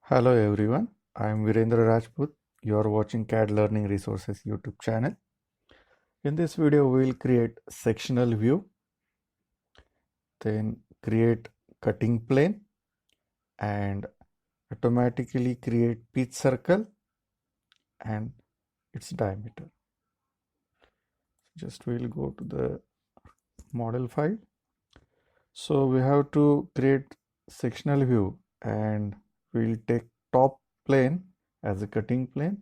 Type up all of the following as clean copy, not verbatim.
Hello everyone, I am Virendra Rajput. You are watching CAD Learning Resources YouTube channel. In this video, we will create sectional view, then create cutting plane and automatically create pitch circle and its diameter. Just we will go to the model file. So we have to create sectional view and we will take top plane as a cutting plane.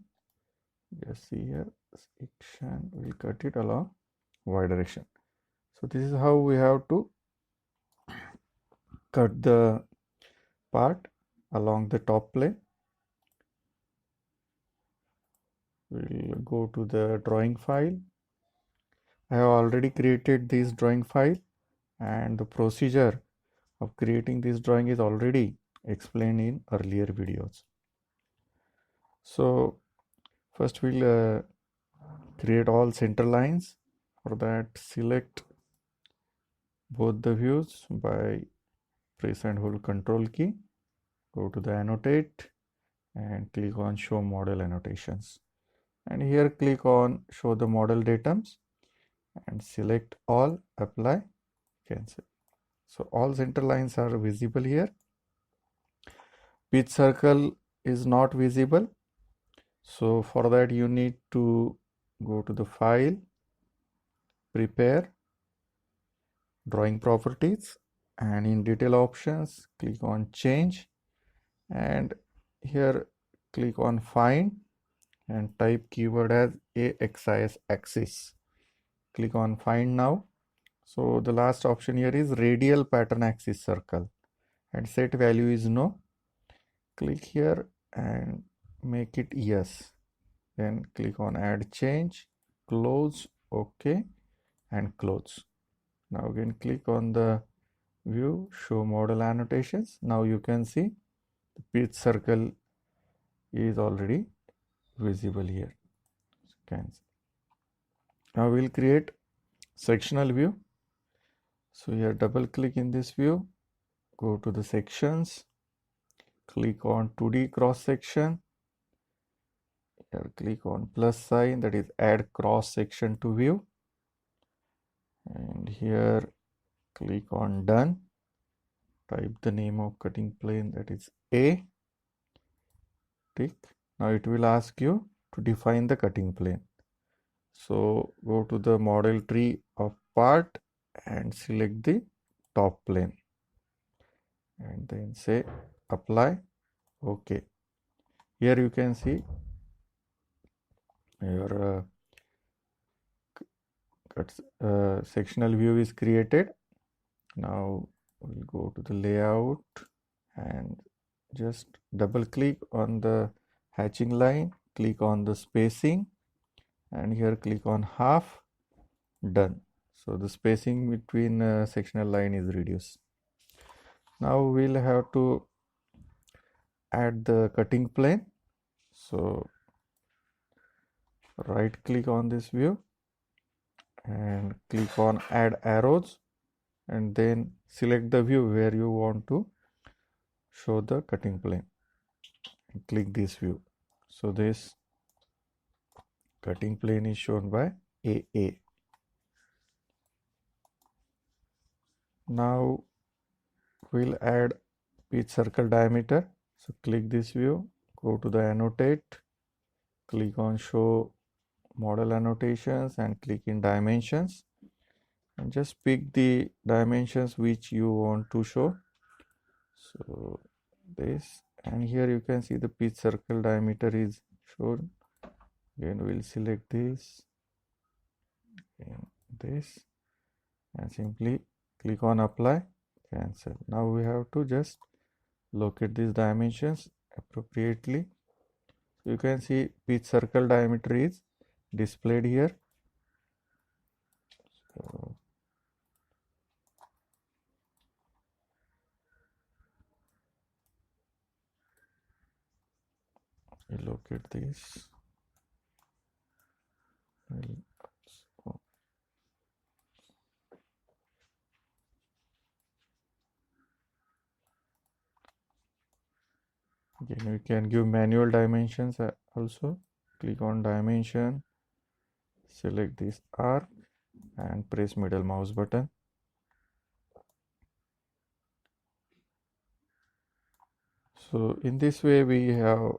Just see here, section, we'll cut it along y direction. So this is how we have to cut the part along the top plane. We'll go to the drawing file. I have already created this drawing file and the procedure of creating this drawing is already explained in earlier videos. So first we'll create all center lines. For that, select both the views by press and hold Control key. Go to the annotate and click on show model annotations. And here click on show the model datums and select all, apply, cancel. So all center lines are visible here. Pitch circle is not visible. So for that you need to go to the file, prepare, drawing properties, and in detail options click on change and here click on find and type keyword as AXIS axis. Click on find now. So the last option here is radial pattern axis circle and set value is no. Click here and make it yes. Then click on add change, close, OK, and close. Now again click on the view, show model annotations. Now you can see the pitch circle is already visible here. Cancel. Now we'll create sectional view. So here double click in this view, go to the sections, click on 2D cross section. Here click on plus sign, that is add cross section to view. And here click on done. Type the name of cutting plane, that is A. Tick. Now it will ask you to define the cutting plane. So go to the model tree of part and select the top plane. And then say apply, OK. Here you can see your sectional view is created. Now we'll go to the layout and just double click on the hatching line, click on the spacing and here click on half, done. So the spacing between sectional line is reduced. Now we'll have to add the cutting plane. So right click on this view and click on add arrows and then select the view where you want to show the cutting plane and click this view. So this cutting plane is shown by AA. Now we'll add pitch circle diameter. So click this view, go to the annotate, click on show model annotations and click in dimensions and just pick the dimensions which you want to show. So this, and here you can see the pitch circle diameter is shown. Again we'll select this and this and simply click on apply, cancel. Now we have to just locate these dimensions appropriately. You can see pitch circle diameter is displayed here. So we locate this. Again, we can give manual dimensions also. Click on dimension, select this arc and press middle mouse button. So in this way we have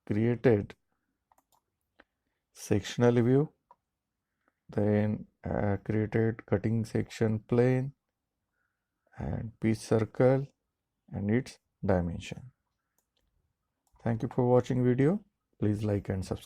created sectional view, then created cutting section plane and pitch circle and its dimension. Thank you for watching video. Please like and subscribe.